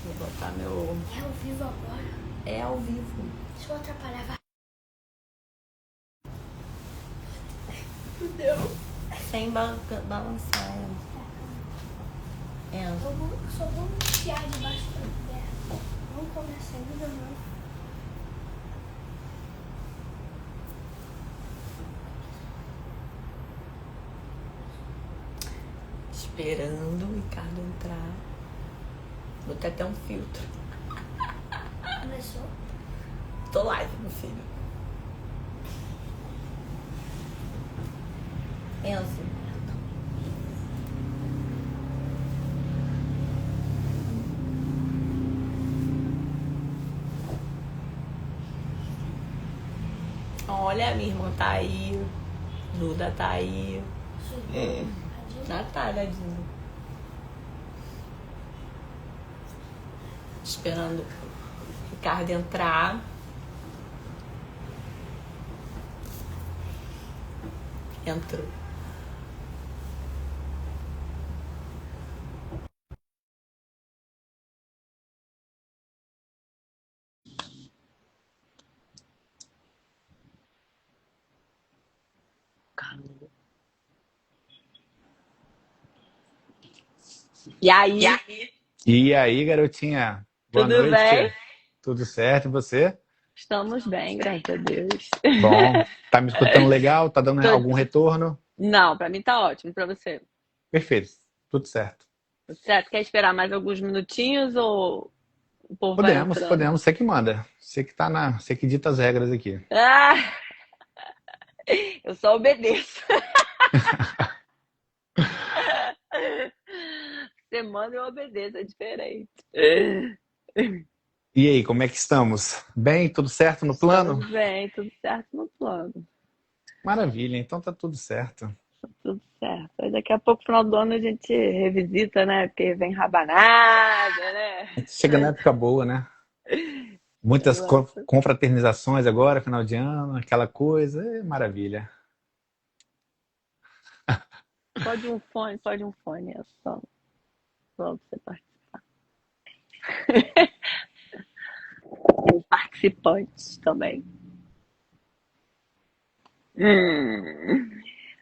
Vou botar meu... É ao vivo agora? É ao vivo. Deixa eu atrapalhar, vai. Fudeu. Sem balançar. É. Só vou enfiar debaixo da terra. Vamos começar ainda não. Esperando o Ricardo entrar. Botei até um filtro. Começou? Tô live, meu filho. Enzo. Olha, minha irmã tá aí. Duda tá aí. Natália, Dina. Esperando o Ricardo entrar. Entrou. E aí? E aí, garotinha? Boa Tudo noite. bem? Tudo certo, e você? Estamos bem, graças a Deus. Bom, tá me escutando legal? Tá dando Tô- algum retorno? Não, pra mim tá ótimo, pra você. Perfeito, tudo certo. Tudo certo? Quer esperar mais alguns minutinhos ou o povo vai Podemos, entrando? podemos, você que manda. Você que dita as regras aqui. Ah, eu só obedeço. Você manda, eu obedeço, é diferente. E aí, como é que estamos? Bem, tudo certo no plano? Estamos bem, tudo certo no plano. Maravilha, então tá tudo certo. Tudo certo. Aí daqui a pouco, no final do ano, a gente revisita, né? Porque vem rabanada, né? Chega na época boa, né? Muitas Exato. confraternizações agora, final de ano, aquela coisa, maravilha. Pode um fone, é só pra você participar. Os participantes também.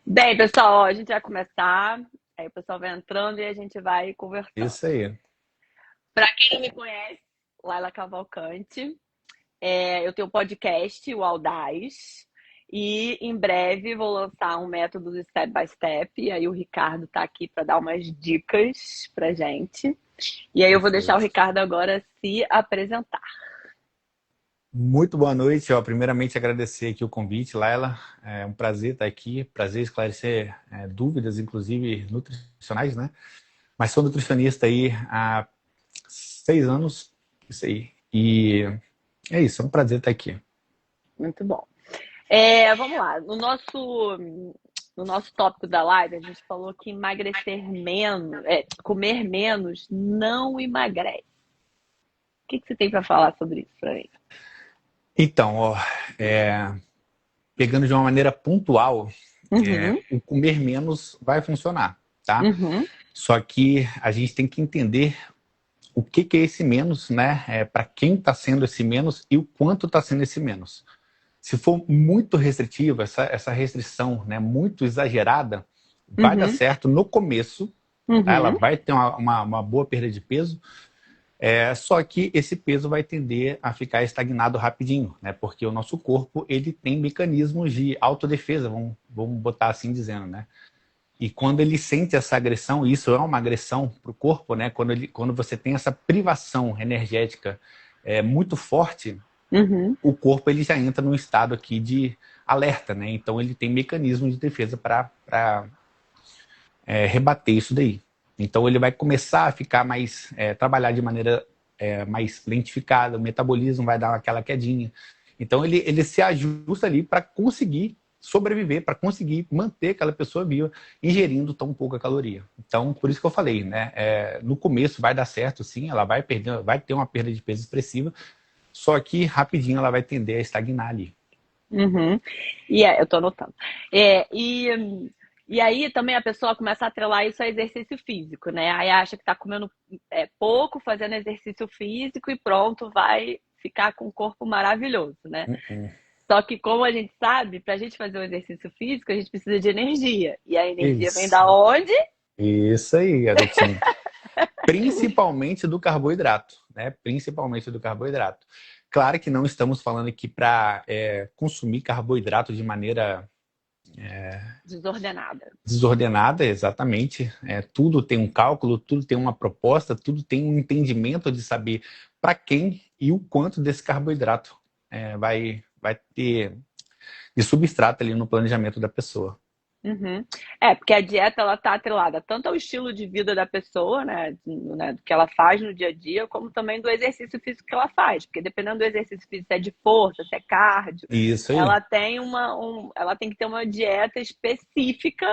Bem, pessoal, ó, a gente vai começar. Aí o pessoal vai entrando e a gente vai conversando. Isso aí. Para quem não me conhece, Laila Cavalcante. Eu tenho um podcast, o Audaz, e em breve vou lançar um método do Step by Step. E aí o Ricardo está aqui para dar umas dicas pra gente. E aí eu vou deixar o Perfeito. Ricardo agora se apresentar. Muito boa noite. Ó, primeiramente, agradecer aqui o convite, Laila. É um prazer estar aqui, prazer esclarecer dúvidas, inclusive nutricionais, né? Mas sou nutricionista aí há 6 anos, isso aí. E é isso, é um prazer estar aqui. Muito bom. Vamos lá. No nosso tópico da live, a gente falou que emagrecer menos, comer menos não emagrece. O que você tem para falar sobre isso para mim? Então, ó, pegando de uma maneira pontual, Uhum, o comer menos vai funcionar, tá? uhum, Só que a gente tem que entender o que que é esse menos, né? Para quem está sendo esse menos e o quanto está sendo esse menos. Se for muito restritiva, essa restrição, né, muito exagerada, vai dar uhum, certo no começo, tá? Ela uhum, vai ter uma boa perda de peso, só que esse peso vai tender a ficar estagnado rapidinho, né? Porque o nosso corpo ele tem mecanismos de autodefesa, vamos botar assim dizendo, né? E quando ele sente essa agressão, isso é uma agressão para o corpo, né? Quando você tem essa privação energética muito forte, uhum, o corpo ele já entra num estado aqui de alerta, né? Então ele tem mecanismos de defesa para rebater isso daí. Então ele vai começar a ficar mais, trabalhar de maneira mais lentificada, o metabolismo vai dar aquela quedinha. Então ele se ajusta ali para conseguir sobreviver, para conseguir manter aquela pessoa viva, ingerindo tão pouca caloria. Então, por isso que eu falei, né? No começo vai dar certo, sim, ela vai perder, vai ter uma perda de peso expressiva, só que rapidinho ela vai tender a estagnar ali. uhum. Eu tô anotando. E aí também a pessoa começa a atrelar isso a exercício físico, né? Aí acha que tá comendo pouco, fazendo exercício físico e pronto, vai ficar com um corpo maravilhoso, né? Uhum. Só que como a gente sabe, pra gente fazer um exercício físico, a gente precisa de energia. E a energia vem da Isso. onde? Isso aí, garotinho. Principalmente do carboidrato, né? Principalmente do carboidrato. Claro que não estamos falando aqui para consumir carboidrato de maneira Desordenada. desordenada, exatamente. Tudo tem um cálculo, tudo tem uma proposta, tudo tem um entendimento de saber para quem e o quanto desse carboidrato vai ter de substrato ali no planejamento da pessoa. Uhum. Porque a dieta ela tá atrelada tanto ao estilo de vida da pessoa, né, do que ela faz no dia a dia, como também do exercício físico que ela faz, porque dependendo do exercício físico, se é de força, se é cardio, Isso aí, ela tem ela tem que ter uma dieta específica,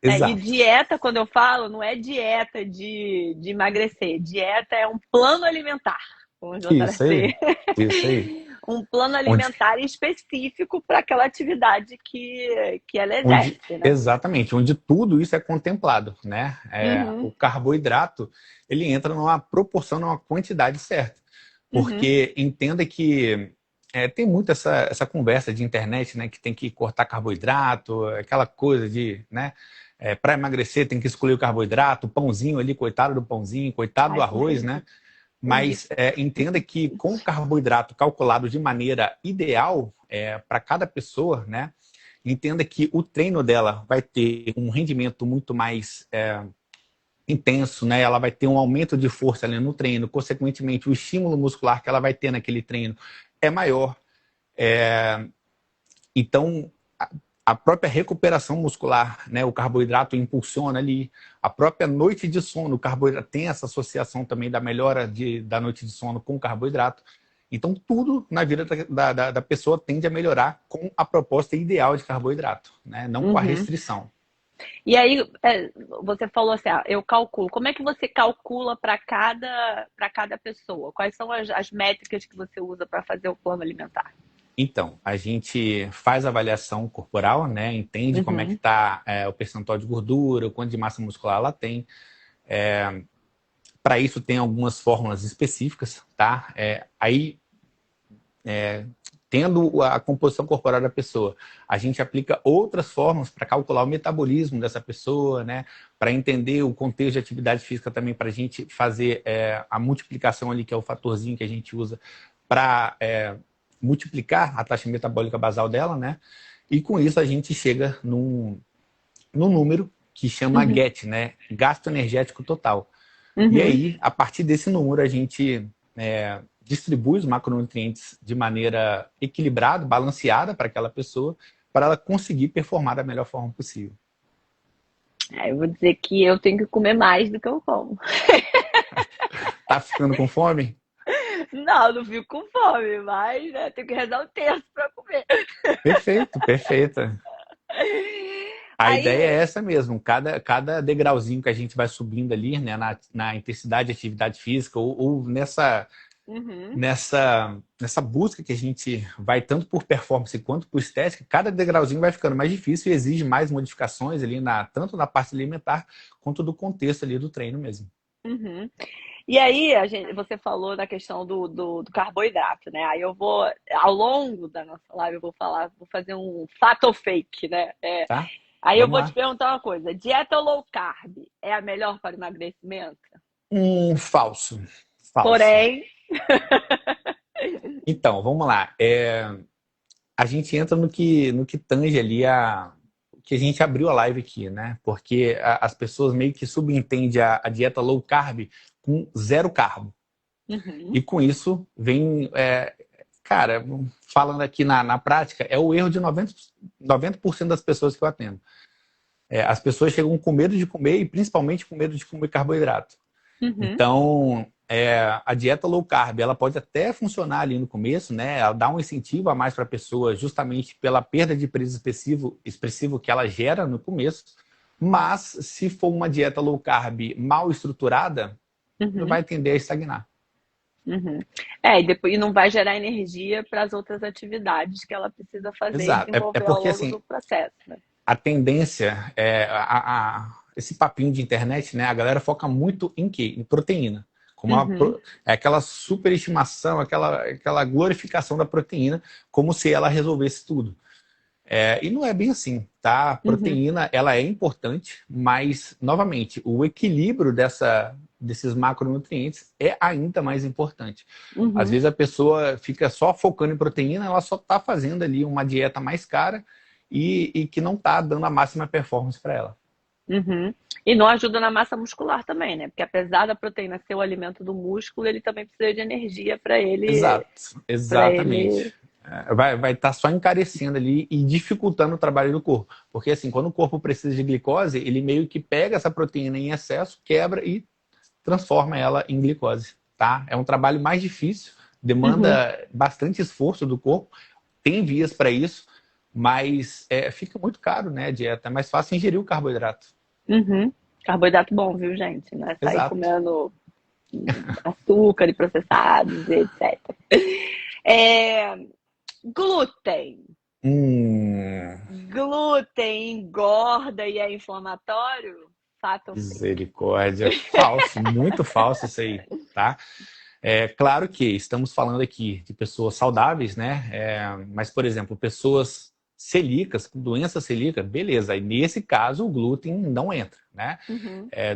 né? E exato. dieta, quando eu falo, não é dieta de emagrecer, dieta é um plano alimentar, vamos botar Isso aí, assim. isso aí. Um plano Onde, alimentar específico para aquela atividade que ela onde, exerce, né? exatamente, onde tudo isso é contemplado, né? O Uhum, carboidrato, ele entra numa proporção, numa quantidade certa. uhum. Porque entenda que tem muito essa conversa de internet, né? Que tem que cortar carboidrato, aquela coisa de, né? Para emagrecer tem que escolher o carboidrato, o pãozinho ali, coitado do pãozinho, coitado Ai, do isso não arroz, né? acredito. Mas entenda que com o carboidrato calculado de maneira ideal para cada pessoa, né? Entenda que o treino dela vai ter um rendimento muito mais intenso, né? Ela vai ter um aumento de força ali no treino, consequentemente o estímulo muscular que ela vai ter naquele treino é maior. Então, a própria recuperação muscular, né? O carboidrato impulsiona ali. A própria noite de sono, o carboidrato tem essa associação também da melhora da noite de sono com o carboidrato. Então, tudo na vida da pessoa tende a melhorar com a proposta ideal de carboidrato, né? Não com a Uhum. restrição. E aí, você falou assim, eu calculo. Como é que você calcula para cada pessoa? Quais são as métricas que você usa para fazer o plano alimentar? Então, a gente faz a avaliação corporal, né? Entende como é que Uhum, está o percentual de gordura, o quanto de massa muscular ela tem. Para isso tem algumas fórmulas específicas, tá? Aí, tendo a composição corporal da pessoa, a gente aplica outras formas para calcular o metabolismo dessa pessoa, né? Para entender o contexto de atividade física também, para a gente fazer a multiplicação ali, que é o fatorzinho que a gente usa para multiplicar a taxa metabólica basal dela, né? E com isso a gente chega num número que chama uhum, GET, né? Gasto energético total. E uhum. aí, a partir desse número, a gente distribui os macronutrientes de maneira equilibrada, balanceada para aquela pessoa, para ela conseguir performar da melhor forma possível. Eu vou dizer que eu tenho que comer mais do que eu como. Tá ficando com fome? Não, não fico com fome, mas né, tenho que rezar um terço para comer. Perfeito, perfeita. A ideia é Aí, essa mesmo, cada degrauzinho que a gente vai subindo ali, né, na intensidade de atividade física ou uhum, nessa busca que a gente vai tanto por performance quanto por estética, cada degrauzinho vai ficando mais difícil e exige mais modificações ali tanto na parte alimentar quanto do contexto ali do treino mesmo. uhum. E aí, você falou da questão do carboidrato, né? Aí eu vou, ao longo da nossa live, eu vou fazer um fato ou fake, né? Tá? Aí eu Vamos vou te lá. perguntar uma coisa: dieta low carb é a melhor para emagrecimento? Falso. Falso. Porém, Então, vamos lá. A gente entra no que tange ali que a gente abriu a live aqui, né? Porque as pessoas meio que subentendem a dieta low carb com zero carbo. uhum, E com isso vem, cara, falando aqui na prática, é o erro de 90% das pessoas que eu atendo. As pessoas chegam com medo de comer e principalmente com medo de comer carboidrato. uhum, Então, a dieta low carb, ela pode até funcionar ali no começo, né? Ela dá um incentivo a mais para a pessoa, justamente pela perda de peso expressivo que ela gera no começo. Mas, se for uma dieta low carb mal estruturada, uhum, vai tender a estagnar. uhum. E depois não vai gerar energia para as outras atividades que ela precisa fazer e Exato. É desenvolver ao porque, longo assim, do processo, né? a tendência, esse papinho de internet, né? A galera foca muito em quê? Em proteína. É aquela superestimação, aquela glorificação da proteína, como se ela resolvesse tudo. E não é bem assim, tá? A proteína, ela é importante, mas, novamente, o equilíbrio desses macronutrientes é ainda mais importante. Às vezes a pessoa fica só focando em proteína, ela só está fazendo ali uma dieta mais cara e que não está dando a máxima performance para ela. E não ajuda na massa muscular também, né? Porque apesar da proteína ser o alimento do músculo, ele também precisa de energia para ele. Exatamente. Vai estar só encarecendo ali e dificultando o trabalho do corpo. Porque assim, quando o corpo precisa de glicose, ele meio que pega essa proteína em excesso, quebra e transforma ela em glicose, tá? É um trabalho mais difícil, demanda bastante esforço do corpo, tem vias para isso, mas fica muito caro, né, a dieta. É mais fácil ingerir o carboidrato. Carboidrato bom, viu, gente? Não é sair Exato. comendo açúcar e processados e etc. Glúten. Glúten engorda e é inflamatório? Fato ou fake? Misericórdia. Falso, muito falso isso aí, tá? Claro que estamos falando aqui de pessoas saudáveis, né? Mas, por exemplo, pessoas celíacas, com doença celíaca, beleza. Aí, nesse caso, o glúten não entra, né?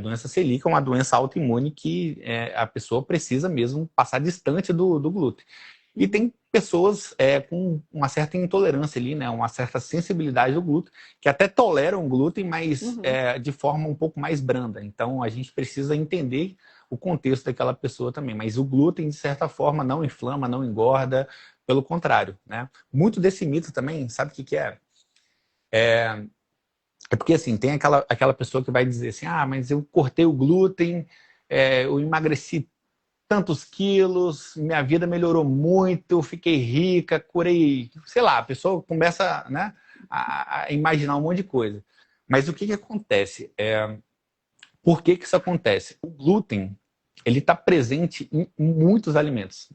Doença celíaca é uma doença autoimune que a pessoa precisa mesmo passar distante do glúten. E tem pessoas com uma certa intolerância ali, né? Uma certa sensibilidade ao glúten, que até toleram o glúten, mas de forma um pouco mais branda. Então, a gente precisa entender o contexto daquela pessoa também. Mas o glúten, de certa forma, não inflama, não engorda, pelo contrário, né? Muito desse mito também, sabe o que é? É porque, assim, tem aquela pessoa que vai dizer assim, mas eu cortei o glúten, eu emagreci tantos quilos, minha vida melhorou muito, fiquei rica, curei, sei lá, a pessoa começa, né, a imaginar um monte de coisa. Mas o que acontece? Por que isso acontece? O glúten, ele está presente em muitos alimentos,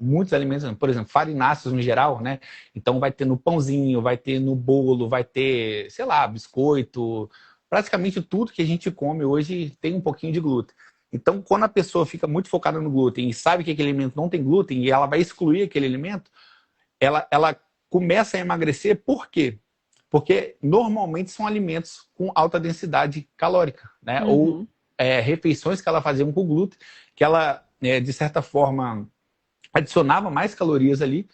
por exemplo, farináceos no geral, né? Então vai ter no pãozinho, vai ter no bolo, vai ter, sei lá, biscoito, praticamente tudo que a gente come hoje tem um pouquinho de glúten. Então, quando a pessoa fica muito focada no glúten e sabe que aquele alimento não tem glúten e ela vai excluir aquele alimento, ela começa a emagrecer. Por quê? Porque normalmente são alimentos com alta densidade calórica, né? Ou refeições que ela fazia com glúten, que ela, de certa forma, adicionava mais calorias ali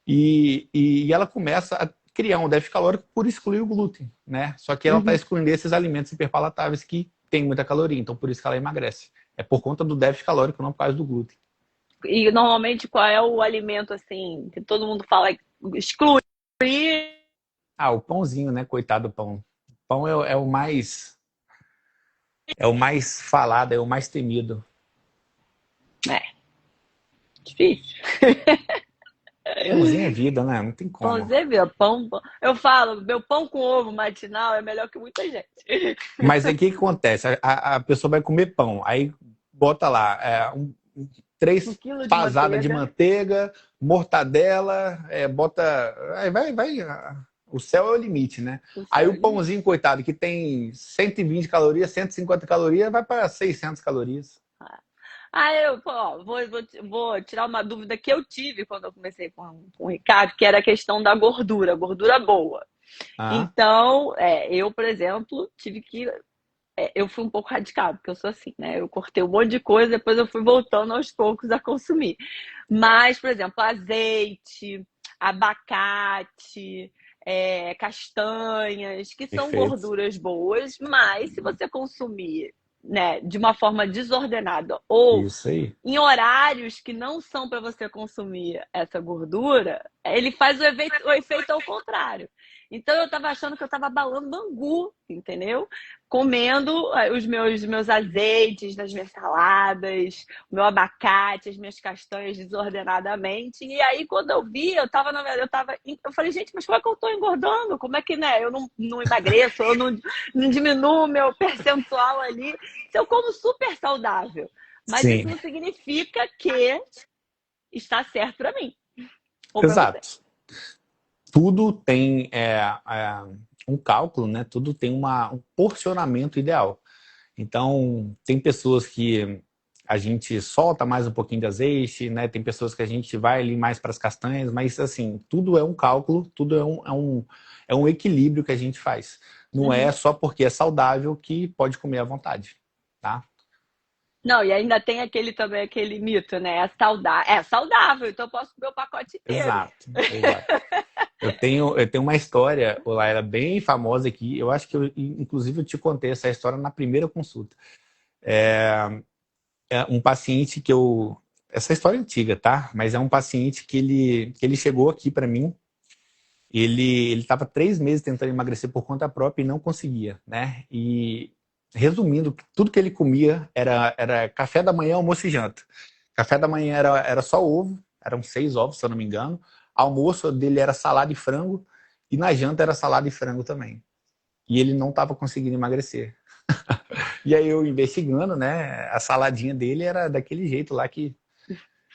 e ela começa a criar um déficit calórico por excluir o glúten, né? Só que ela está excluindo esses alimentos hiperpalatáveis que tem muita caloria, então por isso que ela emagrece. É por conta do déficit calórico, não por causa do glúten. E normalmente qual é o alimento assim que todo mundo fala exclui? O pãozinho, né? Coitado do pão. O pão é o mais falado, é o mais temido. Difícil. Pãozinho é vida, né? Não tem como. Pãozinho é vida. Pão. Eu falo, meu pão com ovo matinal é melhor que muita gente. Mas aí o que acontece? A pessoa vai comer pão, aí bota lá 3 pasadas de manteiga, mortadela, bota. Aí vai. O céu é o limite, né? Aí o pãozinho, coitado, que tem 120 calorias, 150 calorias, vai para 600 calorias. Eu vou tirar uma dúvida que eu tive quando eu comecei com o Ricardo, que era a questão da gordura boa. Então, eu, por exemplo, tive que... eu fui um pouco radical, porque eu sou assim, né? Eu cortei um monte de coisa, depois eu fui voltando aos poucos a consumir. Mas, por exemplo, azeite, abacate, castanhas, que são gorduras boas, mas se você consumir, né, de uma forma desordenada ou em horários que não são para você consumir essa gordura, ele faz o efeito ao contrário. Então eu estava achando que eu estava abalando bangu, entendeu? Comendo os meus azeites das minhas saladas, o meu abacate, as minhas castanhas desordenadamente. E aí, quando eu vi, eu falei, gente, mas como é que eu estou engordando? Como é que, né, eu não emagreço, eu não diminuo o meu percentual ali? Se eu como super saudável. Mas isso não significa que está certo para mim. Exato. Tudo tem um cálculo, né? Tudo tem um porcionamento ideal. Então, tem pessoas que a gente solta mais um pouquinho de azeite, né? Tem pessoas que a gente vai ali mais para as castanhas, mas assim, tudo é um cálculo, tudo é um equilíbrio que a gente faz. Não é só porque é saudável que pode comer à vontade, tá? Não, e ainda tem aquele mito, né? É saudável, então eu posso comer o pacote inteiro. Exato, exato. Eu tenho uma história, Laila, bem famosa aqui. Eu acho que inclusive, eu te contei essa história na primeira consulta. É um paciente que eu... Essa história é antiga, tá? Mas é um paciente que ele chegou aqui para mim. Ele estava 3 meses tentando emagrecer por conta própria e não conseguia, né? E resumindo, tudo que ele comia era café da manhã, almoço e janta. Café da manhã era só ovo, eram 6 ovos, se eu não me engano. Almoço dele era salada e frango, e na janta era salada e frango também. E ele não estava conseguindo emagrecer. E aí eu investigando, né? A saladinha dele era daquele jeito lá que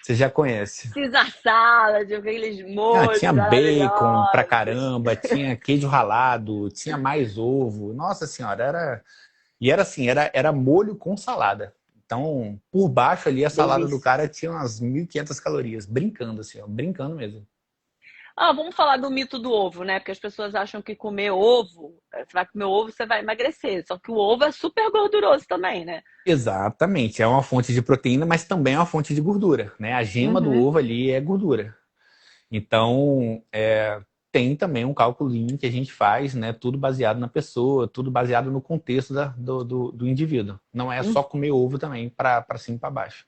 você já conhece. Caesar salad, aqueles molhos Tinha bacon pra maravilhosos. caramba, tinha queijo ralado, tinha mais ovo. Nossa senhora, era assim, era molho com salada. Então, por baixo ali, a salada do Delícia. cara tinha umas 1.500 calorias. Brincando, assim, ó, brincando mesmo. Vamos falar do mito do ovo, né? Porque as pessoas acham que comer ovo, você vai comer ovo, você vai emagrecer. Só que o ovo é super gorduroso também, né? Exatamente, é uma fonte de proteína, mas também é uma fonte de gordura, né? A gema do Uhum. ovo ali é gordura. Então, tem também um cálculozinho que a gente faz, né? Tudo baseado na pessoa, tudo baseado no contexto do indivíduo. Não é só comer ovo também para cima e para baixo.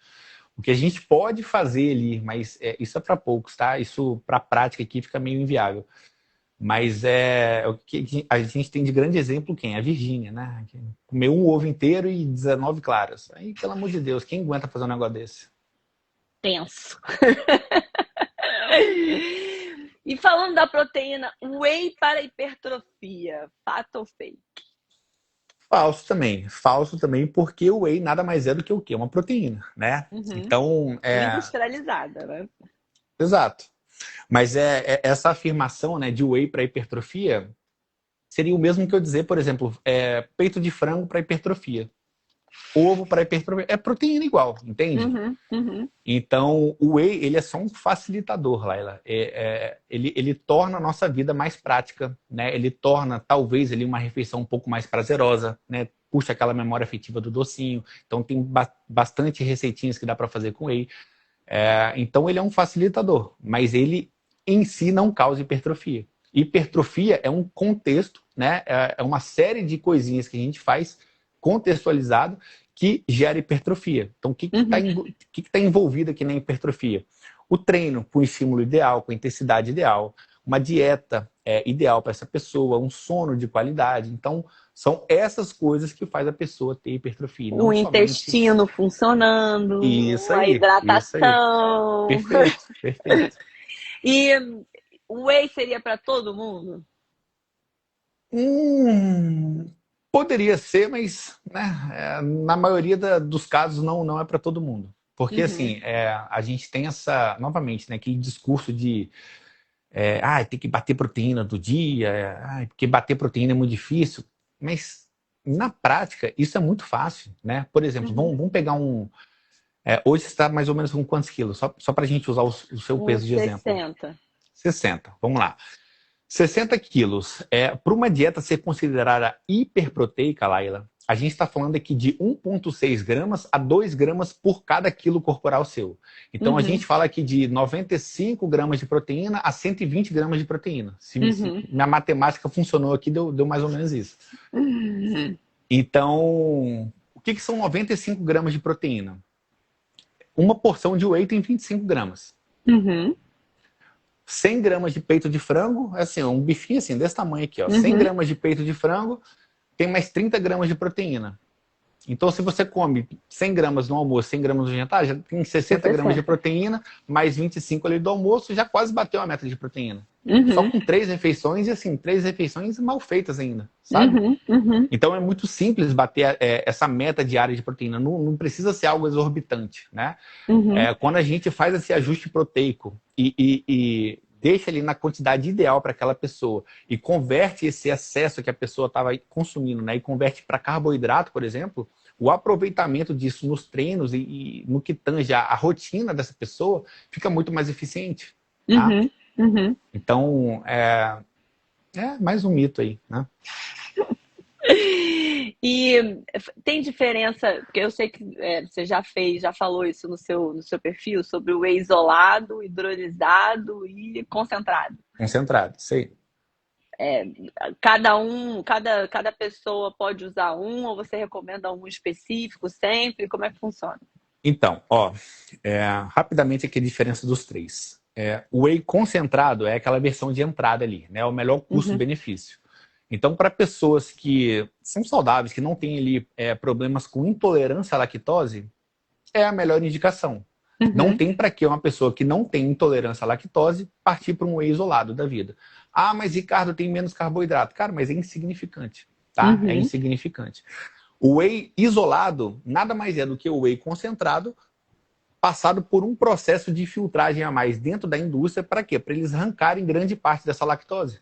O que a gente pode fazer ali, mas isso é para poucos, tá? Isso para a prática aqui fica meio inviável. Mas o que a gente tem de grande exemplo quem? A Virgínia, né? Que comeu um ovo inteiro e 19 claras. Aí, pelo amor de Deus, quem aguenta fazer um negócio desse? Tenso. E falando da proteína, whey para hipertrofia, fato ou fake? Falso também, porque o whey nada mais é do que o quê? Uma proteína, né? Uhum. Então, Industrializada, né? exato. Mas essa afirmação, né, de whey para hipertrofia seria o mesmo que eu dizer, por exemplo, peito de frango para hipertrofia. Ovo para hipertrofia. É proteína igual, entende? Uhum, uhum. Então, o whey, ele é só um facilitador, Laila. Ele torna a nossa vida mais prática, né? Ele torna, talvez, ali, uma refeição um pouco mais prazerosa, né? Puxa aquela memória afetiva do docinho. Então, tem bastante receitinhas que dá para fazer com whey. Então, ele é um facilitador, mas ele, em si, não causa hipertrofia. Hipertrofia é um contexto, né? É uma série de coisinhas que a gente faz contextualizado que gera hipertrofia. Então, o que está envolvido aqui na hipertrofia? O treino com o estímulo ideal, com a intensidade ideal, uma dieta ideal para essa pessoa, um sono de qualidade. Então, são essas coisas que faz a pessoa ter hipertrofia. O intestino funcionando, isso a aí, hidratação. Perfeito, perfeito. E o whey seria para todo mundo? Poderia ser, mas né, na maioria dos casos não é para todo mundo. Porque assim, a gente tem novamente, né, aquele discurso de tem que bater proteína do dia, porque bater proteína é muito difícil. Mas na prática, isso é muito fácil, né? Por exemplo, vamos pegar hoje você está mais ou menos com quantos quilos? Só para a gente usar o seu peso de exemplo. 60. 60, vamos lá. 60 quilos. Para uma dieta ser considerada hiperproteica, Laila, a gente está falando aqui de 1,6 gramas a 2 gramas por cada quilo corporal seu. Então, a gente fala aqui de 95 gramas de proteína a 120 gramas de proteína. Se minha matemática funcionou aqui, deu mais ou menos isso. Então, o que são 95 gramas de proteína? Uma porção de whey tem 25 gramas. 100 gramas de peito de frango, assim, um bifinho assim, desse tamanho aqui, ó. 100 gramas de peito de frango, tem mais 30 gramas de proteína. Então, se você come 100 gramas no almoço, 100 gramas no jantar, já tem 60 gramas de proteína, mais 25 ali do almoço, já quase bateu a meta de proteína. Só com 3 refeições, e assim, 3 refeições mal feitas ainda, sabe? Então, é muito simples bater essa meta diária de proteína. Não precisa ser algo exorbitante, né? Quando a gente faz esse ajuste proteico e deixa ali na quantidade ideal para aquela pessoa e converte esse excesso que a pessoa estava consumindo, né, e converte para carboidrato, por exemplo, o aproveitamento disso nos treinos e no que tange a rotina dessa pessoa fica muito mais eficiente. Tá? Então, é mais um mito aí, né? E tem diferença, porque eu sei que você já falou isso no seu perfil, sobre o whey isolado, hidrolisado e concentrado. Concentrado, sei. Cada pessoa pode usar um, ou você recomenda um específico sempre? Como é que funciona? Então, rapidamente aqui a diferença dos três. O whey concentrado é aquela versão de entrada ali, né? O melhor custo-benefício. Então, para pessoas que são saudáveis, que não têm ali problemas com intolerância à lactose, é a melhor indicação. Não tem para que uma pessoa que não tem intolerância à lactose partir para um whey isolado da vida. Ah, mas Ricardo tem menos carboidrato. Cara, mas é insignificante, tá? É insignificante. O whey isolado nada mais é do que o whey concentrado passado por um processo de filtragem a mais dentro da indústria. Para quê? Para eles arrancarem grande parte dessa lactose.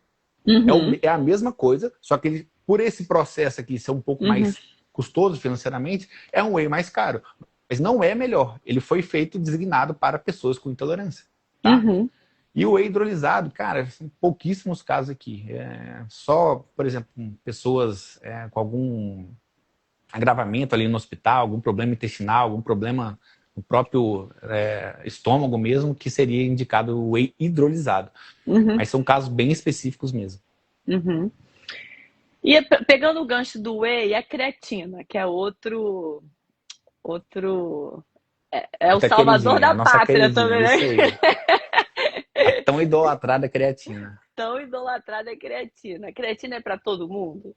É a mesma coisa, só que ele, por esse processo aqui ser um pouco mais custoso financeiramente, é um whey mais caro. Mas não é melhor. Ele foi feito designado para pessoas com intolerância. Tá? E o whey hidrolisado, cara, são pouquíssimos casos aqui. Só, por exemplo, pessoas com algum agravamento ali no hospital, algum problema intestinal, algum problema no próprio estômago mesmo, que seria indicado o whey hidrolisado. Mas são casos bem específicos mesmo. E pegando o gancho do whey, a creatina, que é outro é o salvador da pátria também, né? A tão idolatrada creatina. Tão idolatrada creatina. A creatina é para todo mundo?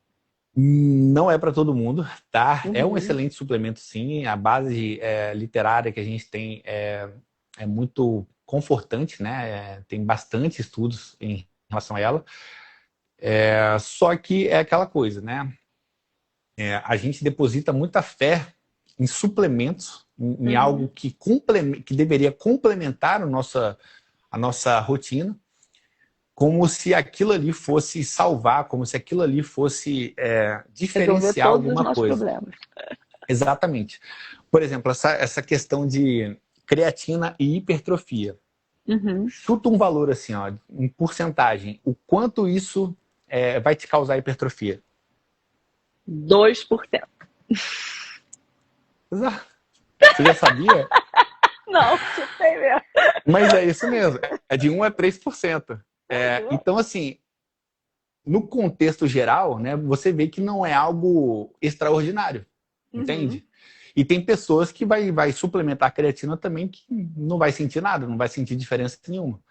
Não é para todo mundo, tá? É um excelente suplemento, sim. A base literária que a gente tem é muito confortante, né? Tem bastante estudos em relação a ela. Só que é aquela coisa, né? A gente deposita muita fé em suplementos, em algo que deveria complementar a nossa rotina, como se aquilo ali fosse salvar, como se aquilo ali fosse diferenciar alguma coisa. Problemas. Exatamente. Por exemplo, essa questão de creatina e hipertrofia. Chuta um valor assim, ó, em porcentagem. O quanto isso vai te causar hipertrofia? 2%. Exato. Você já sabia? Não, chutei mesmo. Mas é isso mesmo. De 1 a 3%. Então, assim, no contexto geral, né, você vê que não é algo extraordinário, entende? E tem pessoas que vai suplementar a creatina também que não vai sentir nada, não vai sentir diferença nenhuma.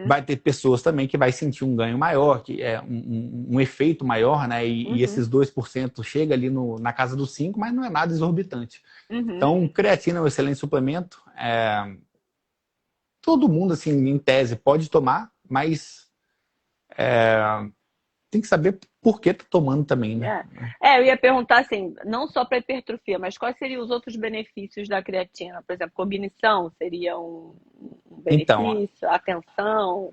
Vai ter pessoas também que vai sentir um ganho maior, que é um efeito maior, né? E esses 2% chega ali na casa dos 5%, mas não é nada exorbitante. Então, creatina é um excelente suplemento. Todo mundo, assim, em tese, pode tomar, mas tem que saber por que tá tomando também, né? Eu ia perguntar assim, não só para hipertrofia, mas quais seriam os outros benefícios da creatina? Por exemplo, cognição seria um benefício, então, atenção?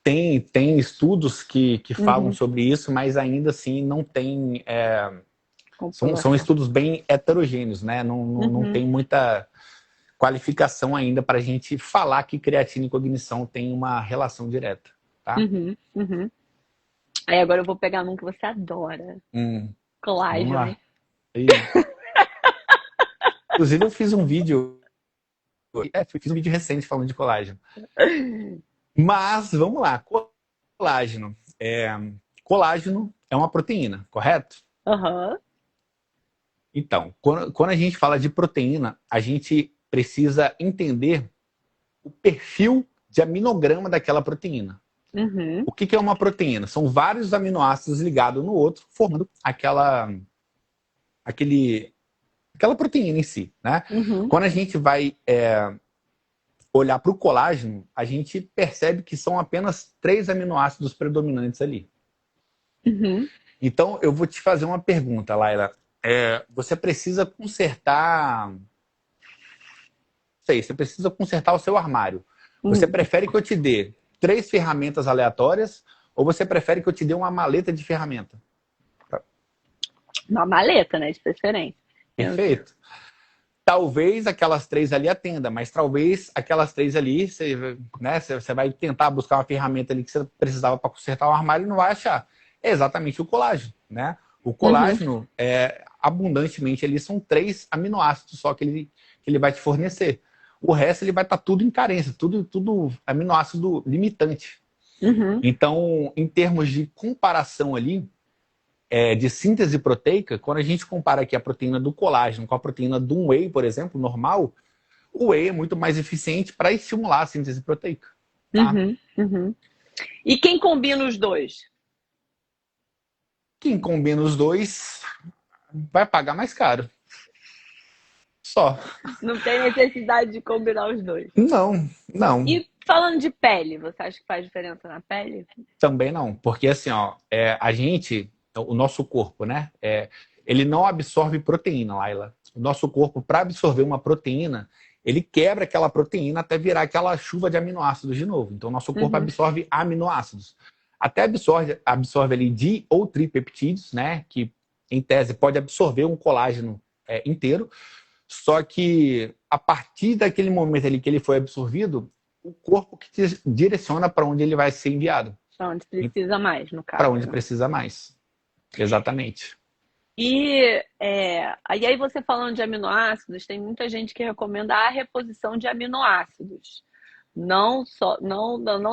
Tem estudos que falam sobre isso, mas ainda assim não tem... São estudos bem heterogêneos, né? Não tem muita qualificação ainda para a gente falar que creatina e cognição tem uma relação direta, tá? Aí agora eu vou pegar num que você adora. Colágeno. Inclusive eu fiz um vídeo recente falando de colágeno. Mas, vamos lá. Colágeno. Colágeno é uma proteína, correto? Então, quando a gente fala de proteína, a gente precisa entender o perfil de aminograma daquela proteína. O que é uma proteína? São vários aminoácidos ligados no outro, formando aquela proteína em si, né? Quando a gente vai olhar para o colágeno, a gente percebe que são apenas 3 aminoácidos predominantes ali. Então, eu vou te fazer uma pergunta, Laila. Você precisa consertar... Você precisa consertar o seu armário. Você prefere que eu te dê 3 ferramentas aleatórias ou você prefere que eu te dê uma maleta de ferramenta? Uma maleta, né? De preferência. Perfeito. Talvez aquelas 3 ali atenda, mas talvez aquelas 3 ali, você vai tentar buscar uma ferramenta ali que você precisava para consertar o armário e não vai achar. É exatamente o colágeno, né? O colágeno, abundantemente, ali são 3 aminoácidos só que ele vai te fornecer. O resto ele vai estar tudo em carência, tudo aminoácido limitante. Então, em termos de comparação ali, de síntese proteica, quando a gente compara aqui a proteína do colágeno com a proteína do whey, por exemplo, normal, o whey é muito mais eficiente para estimular a síntese proteica. Tá? E quem combina os dois? Quem combina os dois vai pagar mais caro. Só. Não tem necessidade de combinar os dois. Não. E falando de pele, você acha que faz diferença na pele? Também não, porque assim, o nosso corpo, né? Ele não absorve proteína, Laila. O nosso corpo, para absorver uma proteína, ele quebra aquela proteína até virar aquela chuva de aminoácidos de novo. Então, o nosso corpo absorve aminoácidos. Até absorve ali di ou tripeptídeos, né? Que, em tese, pode absorver um colágeno inteiro. Só que, a partir daquele momento ali que ele foi absorvido, o corpo que te direciona para onde ele vai ser enviado. Para onde precisa mais, no caso. Para onde precisa mais. Exatamente. E aí você falando de aminoácidos, tem muita gente que recomenda a reposição de aminoácidos. Não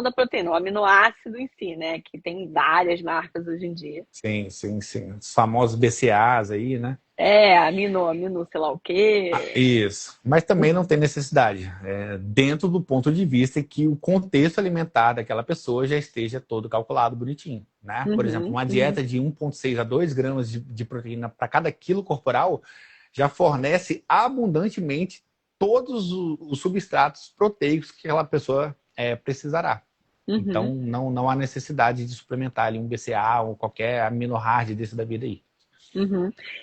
da proteína, o aminoácido em si, né? Que tem várias marcas hoje em dia. Sim. Os famosos BCAAs aí, né? Amino, sei lá o quê. Isso. Mas também não tem necessidade. Dentro do ponto de vista que o contexto alimentar daquela pessoa já esteja todo calculado bonitinho, né? Por exemplo, uma dieta de 1,6 a 2 gramas de proteína para cada quilo corporal já fornece abundantemente todos os substratos proteicos que aquela pessoa precisará. Então, não há necessidade de suplementar ali um BCA ou qualquer amino hard desse da vida aí.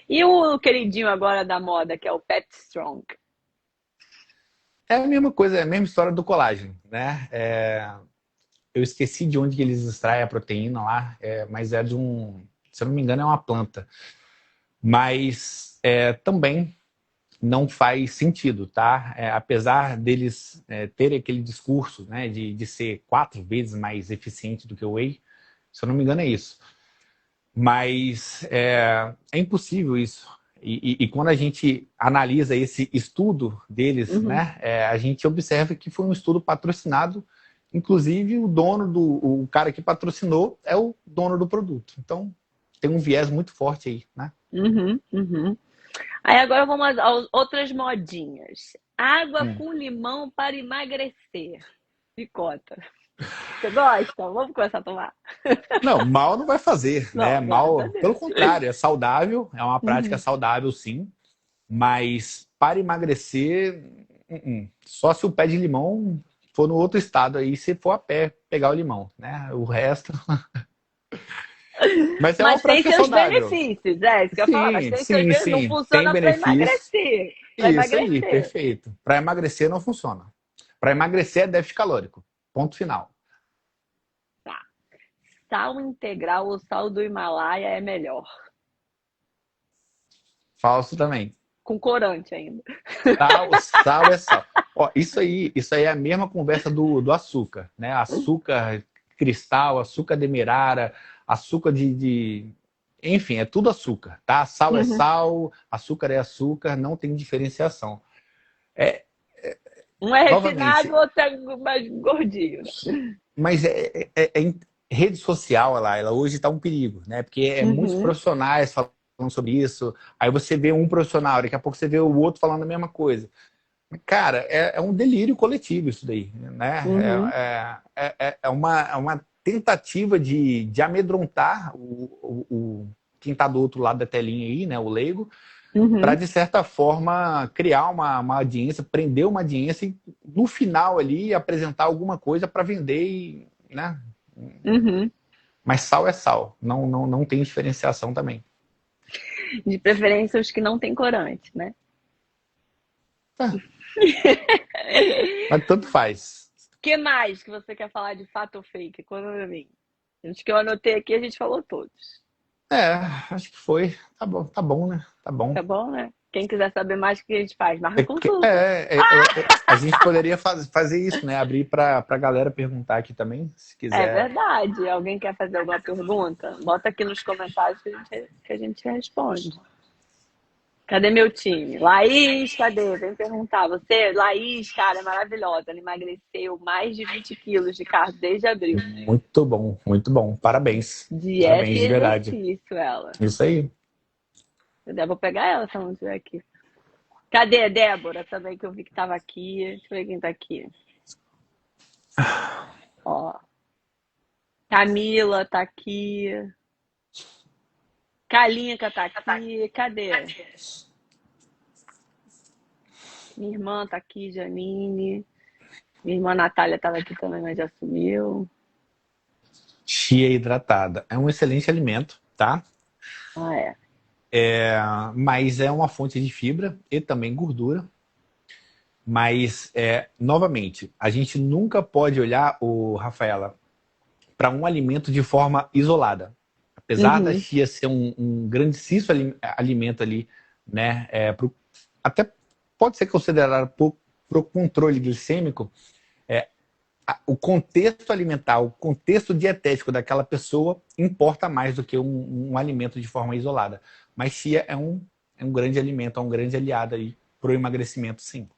E o queridinho agora da moda, que é o Pet Strong? É a mesma coisa, é a mesma história do colágeno, né? Eu esqueci de onde que eles extraem a proteína lá, mas se eu não me engano, é uma planta. Mas também não faz sentido, tá? Apesar deles terem aquele discurso, né, de ser 4 vezes mais eficiente do que o whey, se eu não me engano é isso. Mas é impossível isso. E quando a gente analisa esse estudo deles, né, a gente observa que foi um estudo patrocinado, inclusive o cara que patrocinou é o dono do produto. Então, tem um viés muito forte aí, né? Aí agora vamos às outras modinhas. Água com limão para emagrecer. Picota. Você gosta? Vamos começar a tomar. Não, mal não vai fazer, né? Mal, não. pelo contrário, é saudável, é uma prática saudável, sim. Mas para emagrecer, só se o pé de limão for no outro estado aí, se for a pé pegar o limão, né? O resto. Mas é uma prática tem seus saudável. benefícios, isso que eu ia falar. Mas tem seus benefícios, não funciona para emagrecer. Isso aí, perfeito. Para emagrecer não funciona. Para emagrecer é déficit calórico. Ponto final. Tá. Sal integral ou sal do Himalaia é melhor? Falso também. Com corante ainda. Sal é sal. Ó, isso aí é a mesma conversa do açúcar, né? Açúcar cristal, açúcar demerara, açúcar enfim, é tudo açúcar, tá? Sal é sal, açúcar é açúcar, não tem diferenciação. Um é refinado, o outro é mais gordinho. Mas em rede social, ela hoje está um perigo, né? Porque muitos profissionais falando sobre isso, aí você vê um profissional, daqui a pouco você vê o outro falando a mesma coisa. Cara, é um delírio coletivo isso daí, né? É uma tentativa de amedrontar quem está do outro lado da telinha aí, né? O leigo, para, de certa forma, criar uma audiência, prender uma audiência e, no final ali, apresentar alguma coisa para vender, né? Mas sal é sal, não tem diferenciação também. De preferência os que não tem corante, né? Mas tanto faz. que mais que você quer falar de fato ou fake? Quando eu vim? Os que eu anotei aqui, a gente falou todos. É, acho que foi. Tá bom, né? Tá bom. Tá bom, né? Quem quiser saber mais, o que a gente faz? Marca consulta. A gente poderia fazer isso, né? Abrir pra galera perguntar aqui também, se É quiser. verdade. Alguém quer fazer alguma pergunta? Bota aqui nos comentários que a gente responde. Cadê meu time? Laís, cadê? Vem perguntar. Você, Laís, cara, é maravilhosa. Ela emagreceu mais de 20 quilos de carbo desde abril. Muito bom, muito bom. Parabéns. Dieta Parabéns e de verdade. exercício, ela. Isso aí. Eu vou pegar ela se ela não estiver aqui. Cadê a Débora também, que eu vi que tava aqui? Deixa eu ver quem tá aqui. Ó. Camila tá aqui. Kalinka tá aqui. Cadê? Minha irmã tá aqui, Janine. Minha irmã Natália tava aqui também, mas já sumiu. Chia hidratada. É um excelente alimento, tá? Ah, é. Mas é uma fonte de fibra e também gordura. Mas, novamente, a gente nunca pode olhar, Rafaela, para um alimento de forma isolada. Apesar da Uhum. chia ser um grandíssimo alimento ali, né? Até pode ser considerado para o controle glicêmico, o contexto alimentar, o contexto dietético daquela pessoa importa mais do que um alimento de forma isolada. Mas chia é um grande alimento, é um grande aliado aí para o emagrecimento, sim.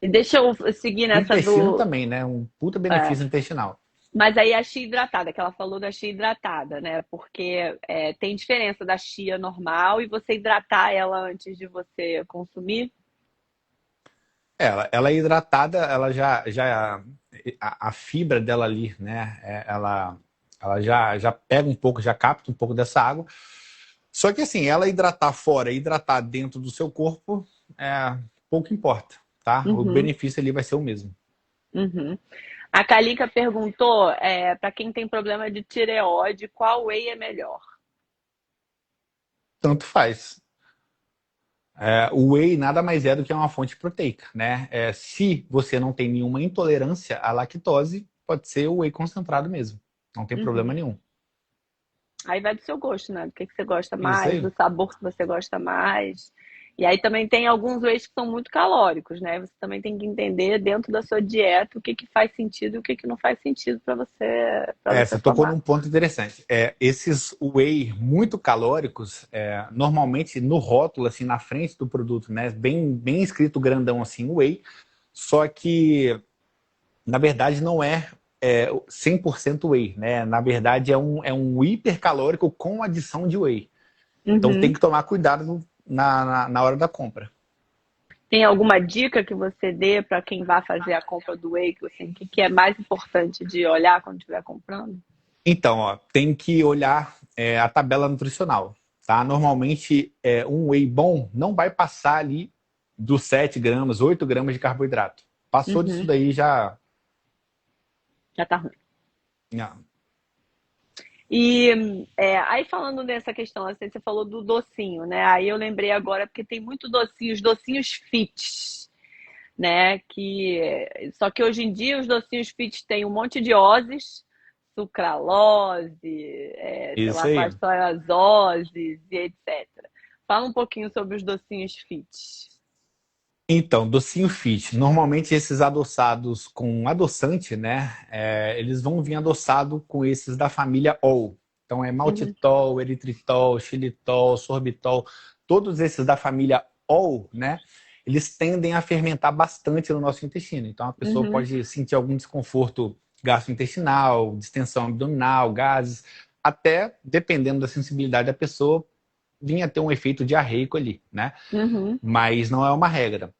E deixa eu seguir O nessa intestino do. também, né? Um puta É, benefício intestinal. mas aí a chia hidratada, que ela falou da chia hidratada, né? Porque tem diferença da chia normal e você hidratar ela antes de você consumir. Ela é hidratada, ela já a fibra dela ali, né? Ela já pega um pouco, já capta um pouco dessa água. Só que assim, ela hidratar fora e hidratar dentro do seu corpo, pouco importa, tá? O Uhum, benefício ali vai ser o mesmo. uhum. A Kalika perguntou, para quem tem problema de tireoide, qual whey é melhor? Tanto faz. O whey nada mais é do que uma fonte proteica, né? Se você não tem nenhuma intolerância à lactose, pode ser o whey concentrado mesmo. Não tem problema Uhum. nenhum. Aí vai do seu gosto, né? Do que você gosta Isso mais, aí. do sabor que você gosta mais. E aí também tem alguns whey que são muito calóricos, né? Você também tem que entender dentro da sua dieta o que que faz sentido e o que que não faz sentido para você Você tocou tomar. num ponto interessante. Esses whey muito calóricos, normalmente no rótulo, assim, na frente do produto, né? Bem escrito grandão assim, whey. Só que, na verdade, não é 100% whey, né? Na verdade, é um hipercalórico com adição de whey. Então tem Uhum. que tomar cuidado na hora da compra. Tem alguma dica que você dê para quem vai fazer a compra do whey, assim, o que que é mais importante de olhar quando estiver comprando? Então, ó, tem que olhar a tabela nutricional, tá? Normalmente, um whey bom não vai passar ali dos 7 gramas, 8 gramas de carboidrato. Passou disso Uhum. daí já. Já tá ruim. Não. E aí falando dessa questão, assim, você falou do docinho, né? Aí eu lembrei agora, porque tem muito docinho, os docinhos fit, né? Só que hoje em dia os docinhos fit têm um monte de oses, sucralose, sei Isso lá aí. quais são as oses e etc. Fala um pouquinho sobre os docinhos fit. Então, docinho fit. Normalmente esses adoçados com adoçante, né? Eles vão vir adoçado com esses da família All. Então é Uhum, maltitol, eritritol, xilitol, sorbitol. Todos esses da família All, né? Eles tendem a fermentar bastante no nosso intestino. Então a pessoa uhum, pode sentir algum desconforto gastrointestinal, distensão abdominal, gases, até dependendo da sensibilidade da pessoa, vir a ter um efeito diarreico ali, né? uhum, Mas não é uma regra.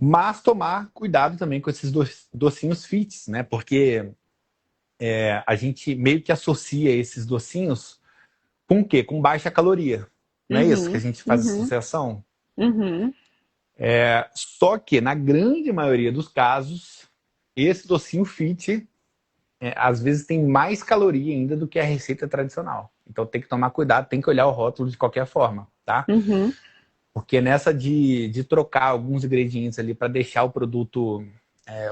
Mas tomar cuidado também com esses docinhos fits, né? Porque a gente meio que associa esses docinhos com o quê? Com baixa caloria. Não é isso que a uhum, gente faz uhum, associação? uhum, Só que, na grande maioria dos casos, esse docinho fit, às vezes, tem mais caloria ainda do que a receita tradicional. Então, tem que tomar cuidado, tem que olhar o rótulo de qualquer forma, tá? uhum, Porque nessa de trocar alguns ingredientes ali para deixar o produto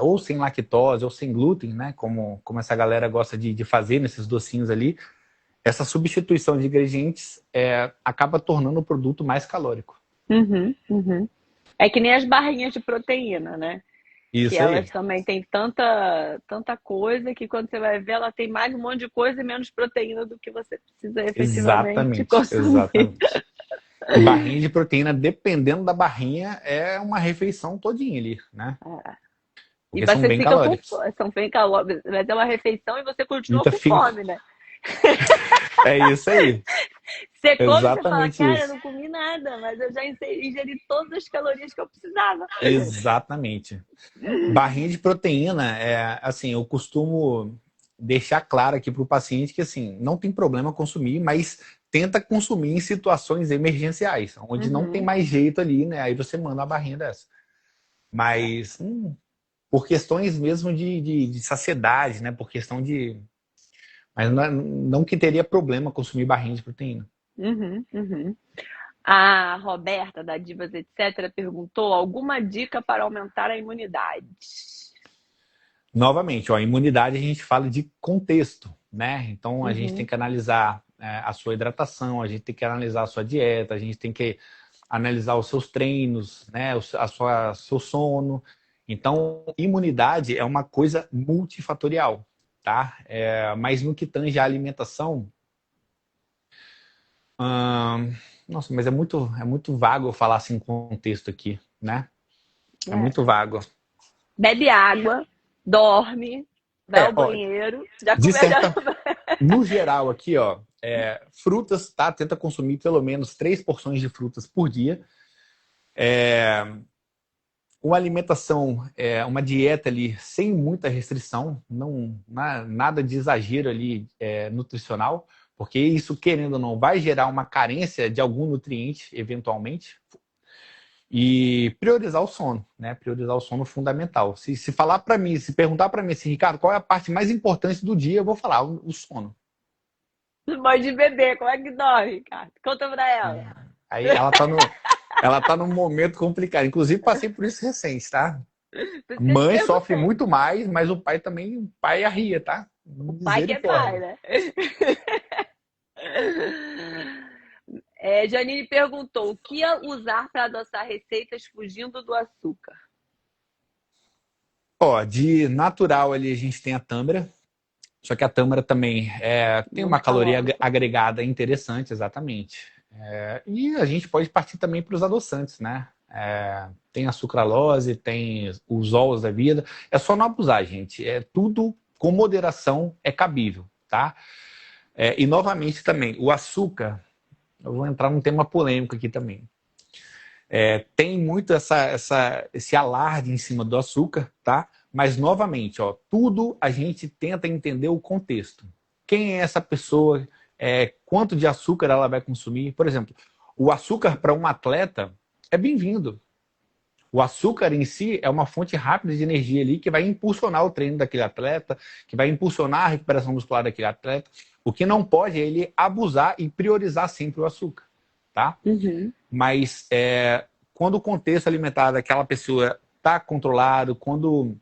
ou sem lactose, ou sem glúten, né? Como essa galera gosta de fazer nesses docinhos ali, essa substituição de ingredientes acaba tornando o produto mais calórico. Uhum, uhum. É que nem as barrinhas de proteína, né? Que Isso elas aí. também têm tanta coisa que quando você vai ver, ela tem mais um monte de coisa e menos proteína do que você precisa efetivamente Exatamente, consumir. exatamente. E barrinha de proteína, dependendo da barrinha, é uma refeição todinha ali, né? E Porque são você bem fica com calóricos. fome, são bem calóricas, mas é uma refeição e você continua Muita com fibra. fome, né? É isso aí. Você come e você fala, Exatamente cara, eu isso. não comi nada, mas eu já ingeri todas as calorias que eu precisava. Exatamente. Barrinha de proteína, assim, eu costumo deixar claro aqui para o paciente que, assim, não tem problema consumir, mas tenta consumir em situações emergenciais, onde não tem Uhum. mais jeito ali, né? Aí você manda uma barrinha dessa. Mas, por questões mesmo de saciedade, né? Por questão de... Mas não que teria problema consumir barrinha de proteína. Uhum, uhum. A Roberta, da Divas Etc., perguntou alguma dica para aumentar a imunidade. Novamente, ó, a imunidade a gente fala de contexto, né? Então a gente tem Uhum, que analisar a sua hidratação, a gente tem que analisar a sua dieta, a gente tem que analisar os seus treinos, né? Seu sono. Então, imunidade é uma coisa multifatorial, tá? Mas no que tange a alimentação, nossa, mas é muito vago eu falar assim contexto aqui, né? É é. muito vago. Bebe água, dorme, vai ao Ó, banheiro. Já de comeu, já... certa No geral aqui, ó, frutas, tá? Tenta consumir pelo menos 3 porções de frutas por dia. Uma alimentação, uma dieta ali sem muita restrição, não nada de exagero ali nutricional, porque isso, querendo ou não, vai gerar uma carência de algum nutriente, eventualmente. E priorizar o sono, né? Priorizar o sono fundamental. Se falar para mim, se perguntar para mim assim, Ricardo, qual é a parte mais importante do dia, eu vou falar o sono. Não pode beber, como é que dorme, cara? Conta pra ela. Aí ela tá num momento complicado. Inclusive, passei por isso recente, tá? Por isso que eu te Mãe sofre perguntei. muito mais, mas o pai também, o pai arria, tá? O pai que é pai, Misericórdia. né? Janine perguntou: o que usar para adoçar receitas fugindo do açúcar? Ó, de natural ali a gente tem a tâmara, só que a tâmara também tem uma Muito caloria calórico. agregada interessante, exatamente. E a gente pode partir também para os adoçantes, né? Tem a sucralose, tem os óleos da vida. É só não abusar, gente. Tudo com moderação é cabível, tá? E novamente também, o açúcar, eu vou entrar num tema polêmico aqui também. Tem muito esse alarde em cima do açúcar, tá? Mas, novamente, ó, tudo a gente tenta entender o contexto. Quem é essa pessoa? Quanto de açúcar ela vai consumir? Por exemplo, o açúcar para um atleta é bem-vindo. O açúcar em si é uma fonte rápida de energia ali que vai impulsionar o treino daquele atleta, que vai impulsionar a recuperação muscular daquele atleta. O que não pode é ele abusar e priorizar sempre o açúcar, tá? Uhum. Mas quando o contexto alimentar daquela pessoa está controlado, quando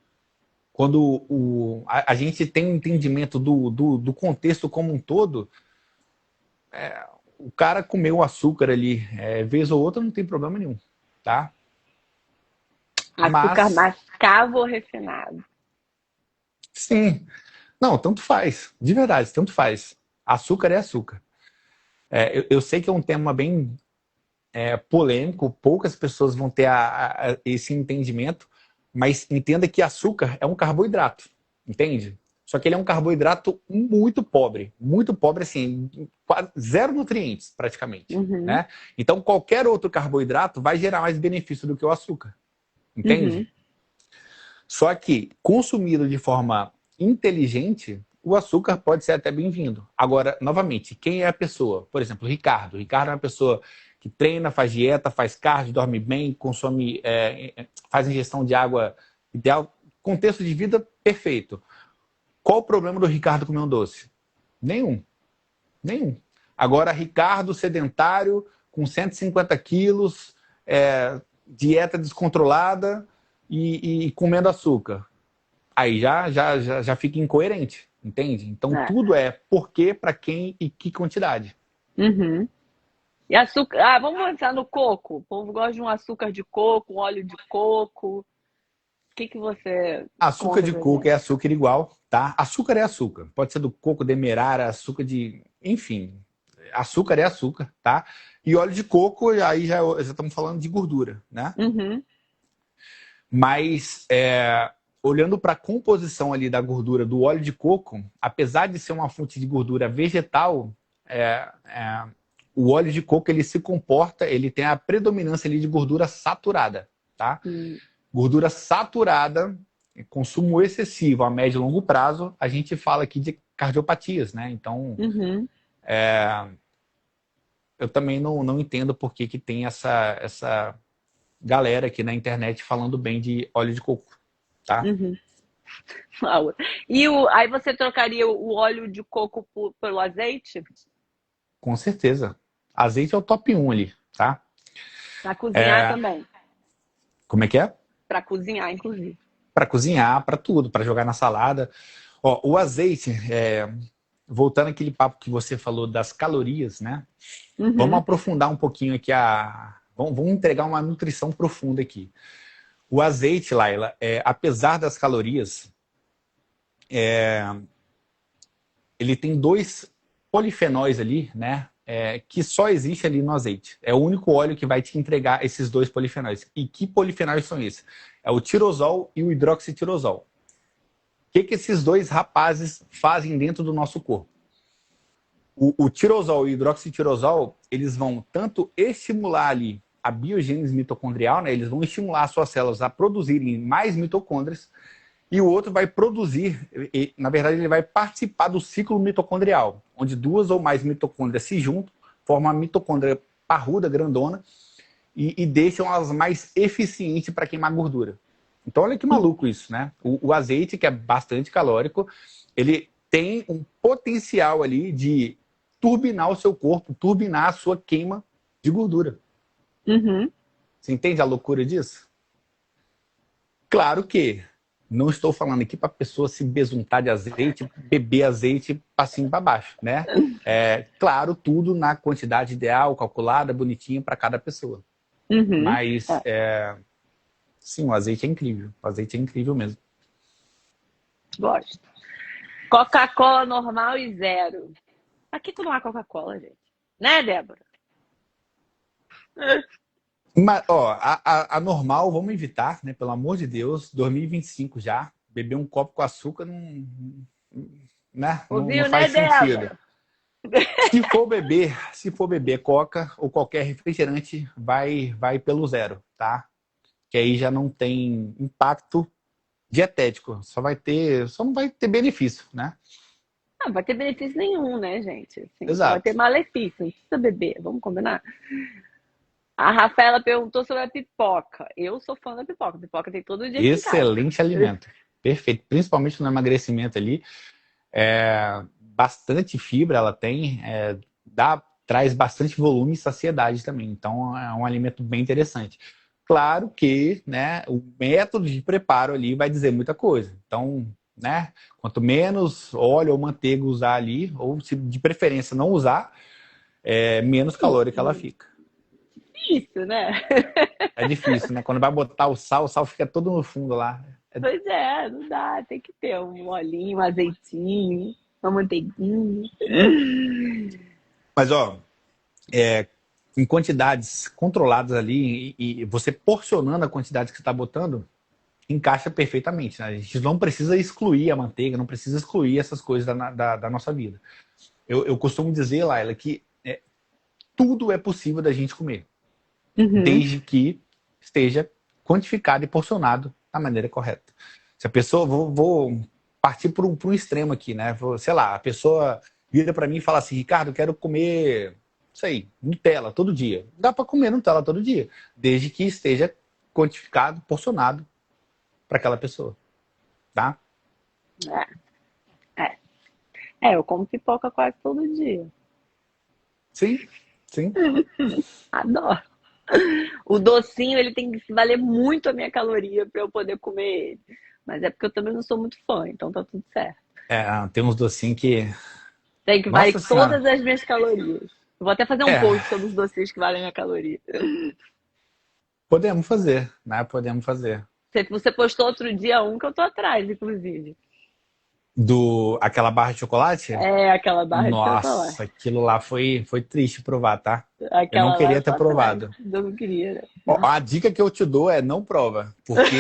a gente tem um entendimento do contexto como um todo, o cara comeu açúcar ali, vez ou outra, não tem problema nenhum, tá? Açúcar Mas, mascavo ou refinado? sim, não, tanto faz, de verdade, tanto faz. Açúcar é açúcar. Eu sei que é um tema bem polêmico, poucas pessoas vão ter esse entendimento, mas entenda que açúcar é um carboidrato, entende? Só que ele é um carboidrato muito pobre assim, quase zero nutrientes praticamente, Uhum. né? Então qualquer outro carboidrato vai gerar mais benefício do que o açúcar, Uhum. entende? Só que consumido de forma inteligente, o açúcar pode ser até bem-vindo. Agora, novamente, quem é a pessoa? Por exemplo, o Ricardo. O Ricardo é uma pessoa que treina, faz dieta, faz cardio, dorme bem, consome, faz ingestão de água ideal, contexto de vida perfeito. Qual o problema do Ricardo comer um doce? Nenhum. Nenhum. Agora, Ricardo sedentário, com 150 quilos, dieta descontrolada, e comendo açúcar. Aí já fica incoerente, entende? Então É. tudo é por quê, para quem e que quantidade. Uhum. E açúcar. Ah, vamos pensar no coco. O povo gosta de um açúcar de coco, um óleo de coco. O que que você Açúcar conta de pra coco gente? é açúcar igual, tá? Açúcar é açúcar. Pode ser do coco, demerara, açúcar de... Enfim, açúcar é açúcar, tá? E óleo de coco, aí já estamos falando de gordura, né? Uhum. Mas olhando para a composição ali da gordura do óleo de coco, apesar de ser uma fonte de gordura vegetal, é, é, o óleo de coco ele se comporta, ele tem a predominância ali de gordura saturada, tá? Hum. Gordura saturada, consumo excessivo a médio e longo prazo, a gente fala aqui de cardiopatias, né? Então, Uhum. eu também não entendo por que que tem essa galera aqui na internet falando bem de óleo de coco, tá? Uhum. Aí você trocaria o óleo de coco pelo azeite? Com certeza. Azeite é o top 1 ali, tá? Para cozinhar também. Como é que é? Para cozinhar, inclusive. Para cozinhar, para tudo, para jogar na salada. Ó, o azeite, voltando àquele papo que você falou das calorias, né? Vamos Uhum. aprofundar um pouquinho aqui vamos entregar uma nutrição profunda aqui. O azeite, Laila, apesar das calorias, ele tem dois polifenóis ali, né? Que só existe ali no azeite. É o único óleo que vai te entregar esses dois polifenóis. E que polifenóis são esses? É o tirosol e o hidroxitirosol. O que esses dois rapazes fazem dentro do nosso corpo? O tirosol e o hidroxitirosol, eles vão tanto estimular ali a biogênese mitocondrial, né? Eles vão estimular as suas células a produzirem mais mitocôndrias, e o outro vai produzir, na verdade, ele vai participar do ciclo mitocondrial, onde duas ou mais mitocôndrias se juntam, formam uma mitocôndria parruda, grandona, e deixam as mais eficientes para queimar gordura. Então, olha que maluco isso, né? O azeite, que é bastante calórico, ele tem um potencial ali de turbinar o seu corpo, turbinar a sua queima de gordura. Uhum. Você entende a loucura disso? Claro que não estou falando aqui para a pessoa se besuntar de azeite, beber azeite para cima e para baixo, né? Claro, tudo na quantidade ideal, calculada, bonitinha para cada pessoa. Uhum. Mas, sim, o azeite é incrível. O azeite é incrível mesmo. Gosto. Coca-Cola normal e zero. Aqui tu não há Coca-Cola, gente. Né, Débora? Mas, ó, a normal, vamos evitar, né? Pelo amor de Deus, 2025 já. Beber um copo com açúcar não Ouviu, né, faz sentido. Débora? Se for beber Coca ou qualquer refrigerante, vai pelo zero, tá? Que aí já não tem impacto dietético, só não vai ter benefício, né? Não vai ter benefício nenhum, né, gente? Assim, só vai ter Exato. malefício. Não precisa beber, vamos combinar? A Rafaela perguntou sobre a pipoca. Eu sou fã da pipoca. Pipoca tem todo dia aqui em casa. Excelente alimento. Perfeito. Principalmente no emagrecimento ali. Bastante fibra ela tem, traz bastante volume e saciedade também. Então é um alimento bem interessante. Claro que, né, o método de preparo ali vai dizer muita coisa. Então, né, quanto menos óleo ou manteiga usar ali, ou se de preferência não usar, menos calórica ela fica. Isso, né? É difícil, né? Quando vai botar o sal fica todo no fundo lá. Pois é, não dá. Tem que ter um olhinho, um azeitinho, uma manteiguinha. Mas, ó, em quantidades controladas ali e você porcionando a quantidade que você está botando, encaixa perfeitamente, né? A gente não precisa excluir a manteiga, não precisa excluir essas coisas da nossa vida. Eu costumo dizer, Laila, que tudo é possível da gente comer, Uhum. desde que esteja quantificado e porcionado da maneira correta. Se a pessoa, vou partir para um extremo aqui, né? Sei lá, a pessoa vira para mim e fala assim, Ricardo, eu quero comer, sei, Nutella todo dia. Dá para comer Nutella todo dia, desde que esteja quantificado, porcionado para aquela pessoa, tá? É, eu como pipoca quase todo dia. Sim, sim. Adoro. O docinho, ele tem que valer muito a minha caloria para eu poder comer ele. Mas é porque eu também não sou muito fã, então tá tudo certo. Tem uns docinhos que. Tem que valer Nossa Senhora. todas as minhas calorias. Eu vou até fazer um É, post sobre os docinhos que valem a minha caloria. podemos fazer, né? Podemos fazer. Você postou outro dia um que eu tô atrás, inclusive. Aquela barra de chocolate? É aquela barra de chocolate. Nossa, aquilo lá foi triste provar, tá? Eu não Aquela lá queria eu tô ter atrás. provado. Eu não queria, né? Ó, a dica que eu te dou é não prova, porque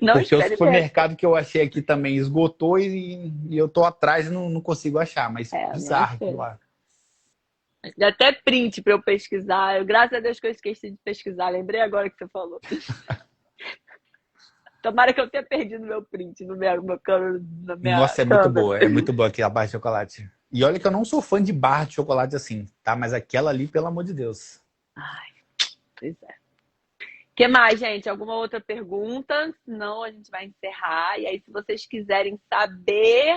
Não porque o experimenta. supermercado que eu achei aqui também esgotou e eu tô atrás e não consigo achar, mas É, eu não bizarro aquilo achei. lá. Dá até print pra eu pesquisar. Graças a Deus que eu esqueci de pesquisar. Lembrei agora que você falou. Tomara que eu tenha perdido meu print na minha Nossa, câmera. é muito boa aquela barra de chocolate. E olha que eu não sou fã de barra de chocolate assim, tá? Mas aquela ali, pelo amor de Deus. Ai, pois é. O que mais, gente? Alguma outra pergunta? Senão a gente vai encerrar. E aí, se vocês quiserem saber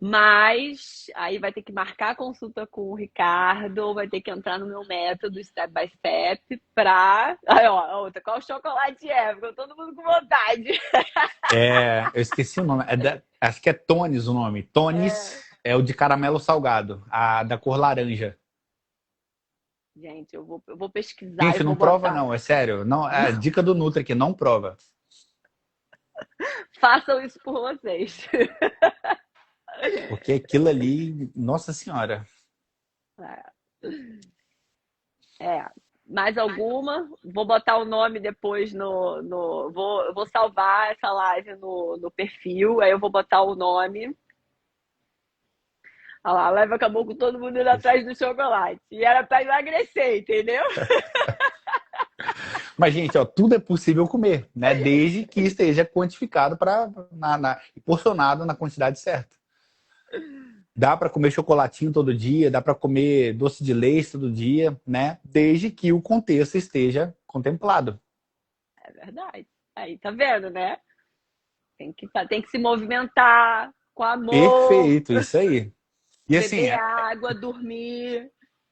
mais, aí vai ter que marcar a consulta com o Ricardo, ou vai ter que entrar no meu método step by step pra. Aí, ó, a outra, qual chocolate é? Ficou todo mundo com vontade. Eu esqueci o nome. Acho que é Tones o nome. Tones é o de caramelo salgado, a da cor laranja. Gente, eu vou pesquisar e Gente, não vou prova botar. não, é sério. Não, é dica do Nutri aqui, não prova. Façam isso por vocês. Porque aquilo ali, nossa senhora. É. Mais alguma? Vou botar o nome depois vou salvar essa live no perfil, aí eu vou botar o nome. Olha lá, a live acabou com todo mundo indo atrás do chocolate. E era pra emagrecer, entendeu? Mas, gente, ó, tudo é possível comer, né? Desde que esteja quantificado e porcionado na quantidade certa. Dá para comer chocolatinho todo dia, dá para comer doce de leite todo dia, né? Desde que o contexto esteja contemplado. É verdade. Aí, tá vendo, né? Tem que se movimentar com amor, Perfeito, isso aí. E assim, beber água, dormir.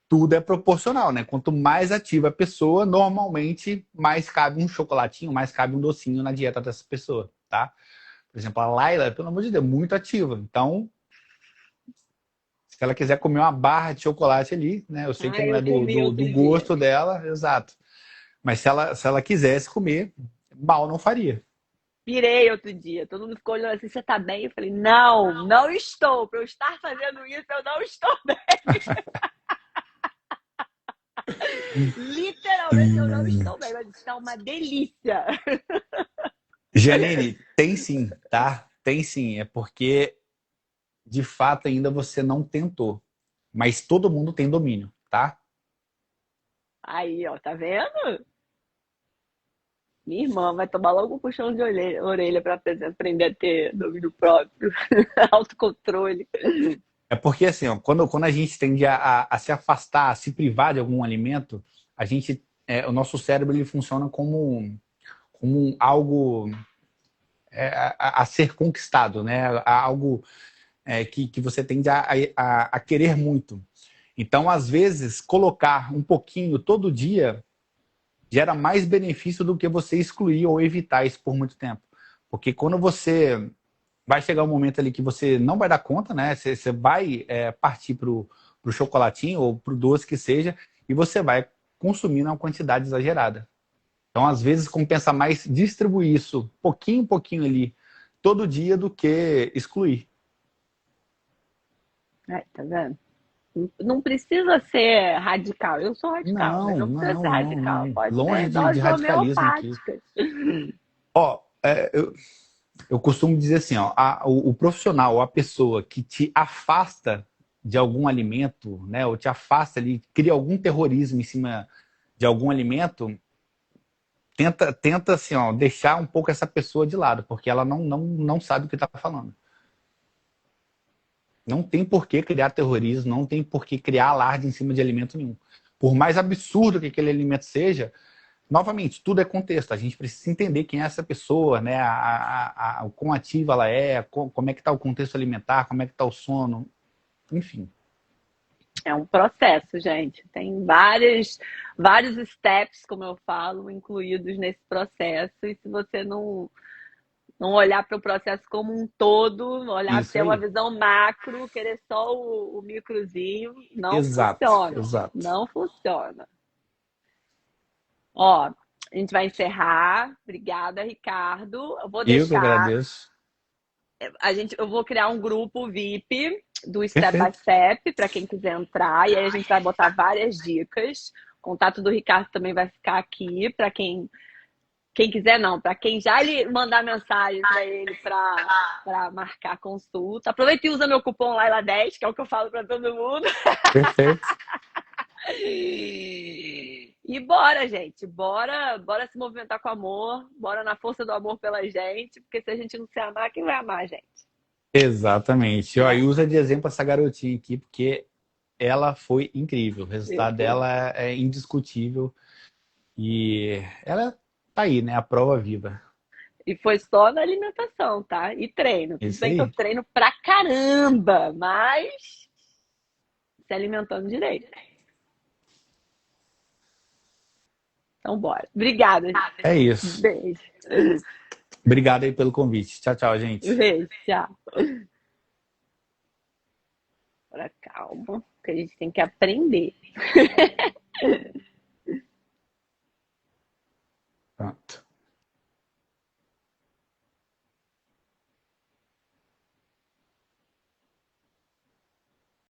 tudo é proporcional, né? Quanto mais ativa a pessoa, normalmente mais cabe um chocolatinho, mais cabe um docinho na dieta dessa pessoa, tá? Por exemplo, a Laila, pelo amor de Deus, é muito ativa. Então, se ela quiser comer uma barra de chocolate ali, né? Eu sei que Ah, não é eu comi outro do dia. gosto dela, exato. Mas se ela quisesse comer, mal não faria. Pirei outro dia. Todo mundo ficou olhando assim, você tá bem? Eu falei, não, não estou. Para eu estar fazendo isso, eu não estou bem. Literalmente, eu não estou bem, mas está uma delícia. Janine, tem sim, tá? Tem sim. É porque, de fato, ainda você não tentou. Mas todo mundo tem domínio, tá? Aí, ó, tá vendo? Minha irmã vai tomar logo um puxão de orelha para aprender a ter domínio próprio, autocontrole. É porque, assim, ó, quando a gente tende a se afastar, a se privar de algum alimento, o nosso cérebro ele funciona como algo a ser conquistado, né? Algo que você tende a querer muito. Então, às vezes, colocar um pouquinho todo dia gera mais benefício do que você excluir ou evitar isso por muito tempo. Porque quando você vai chegar um momento ali que você não vai dar conta, né? Você vai partir para o chocolatinho ou para o doce que seja, e você vai consumir uma quantidade exagerada. Então, às vezes, compensa mais distribuir isso pouquinho ali, todo dia, do que excluir. Tá vendo? Não precisa ser radical. Eu sou radical, mas Não, não precisa ser não, não, radical. não. Pode Longe ser de doses radicalismo aqui. homeopáticas. Ó, eu costumo dizer assim, ó, o profissional, a pessoa que te afasta de algum alimento, né, ou te afasta ali, cria algum terrorismo em cima de algum alimento, tenta assim, ó, deixar um pouco essa pessoa de lado, porque ela não sabe o que está falando. Não tem por que criar terrorismo, não tem por que criar alarde em cima de alimento nenhum. Por mais absurdo que aquele alimento seja, novamente, tudo é contexto. A gente precisa entender quem é essa pessoa, né? O quão ativa ela é, como é que está o contexto alimentar, como é que está o sono, enfim. É um processo, gente. Tem vários steps, como eu falo, incluídos nesse processo. E se você não olhar para o processo como um todo, olhar Isso ter uma aí. visão macro, querer só o microzinho, não Exato, funciona. exato. Não funciona. Ó, a gente vai encerrar. Obrigada, Ricardo. Eu vou Eu que deixar agradeço. eu vou criar um grupo VIP do Step by Perfeito. Step para quem quiser entrar, e aí a gente vai botar várias dicas. O contato do Ricardo também vai ficar aqui para quem quiser, não, para quem já lhe mandar mensagem para ele para marcar consulta. Aproveita e usa meu cupom Laila10, que é o que eu falo para todo mundo. Perfeito. E bora, gente, bora se movimentar com amor, bora na força do amor pela gente, porque se a gente não se amar, quem vai amar a gente, Exatamente. Ó, e né? usa de exemplo essa garotinha aqui, porque ela foi incrível. O Eu resultado fui. dela é indiscutível. E ela tá aí, né? A prova viva. E foi só na alimentação, tá? E treino. Tudo Isso bem que eu aí. treino pra caramba, mas se alimentando direito. Então, bora. Obrigada, gente. É isso. Beijo. Obrigado aí pelo convite. Tchau, tchau, gente. Beijo, tchau. Bora, calma, que a gente tem que aprender.